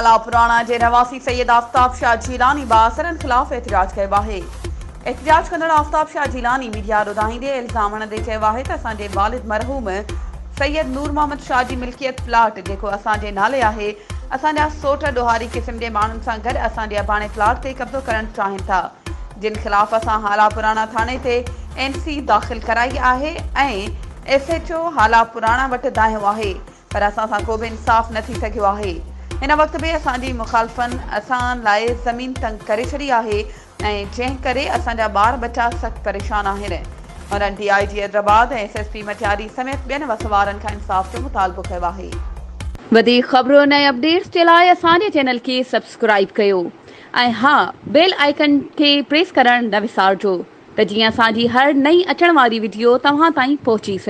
हाला पुराणा जे रवासी सैयद आफ्ताब शाह जीलानी बासरनि ख़िलाफ़ एहतिजाज कयो आहे। एहतिजाज कंदड़ आफ्ताब शाह जीलानी मीडिया ॿुधाईंदे इल्ज़ाम हणंदे चयो आहे त असांजे वालिद मरहूम सैयद नूर मोहम्मद शाह जी मिल्कियत प्लाट जेको असांजे नाले आहे, असांजा सोट ॾोहारी क़िस्म जे माण्हुनि सां गॾु असांजे अबाणे प्लाट ते कब्ज़ो करणु चाहिनि था, जिन ख़िलाफ़ असां हाला पुराणा थाणे ते NC दाख़िल कराई आहे ऐं SHO हाला पुराणा वटि दाहियो आहे, पर असां सां को बि इंसाफ़ न थी सघियो आहे। हिन वक़्त बि असांजी मुख़ालफ़नि असां लाइ ज़मीन तंग करे छॾी आहे ऐं जंहिं करे असांजा ॿार बचा सख़्तु परेशान आहिनि। हुननि DIG हैदराबाद ऐं SSP मटियारी समेत ॿियनि वसवारनि खां इंसाफ़ जो मुतालबो कयो आहे। वधीक ख़बरुनि ऐं अपडेट्स जे लाइ असांजे चैनल खे सब्सक्राइब कयो ऐं हा, बेल आइकन खे प्रेस करणु न विसारिजो त जीअं असांजी हर नई अचण वारी वीडियो तव्हां ताईं पहुची सघे।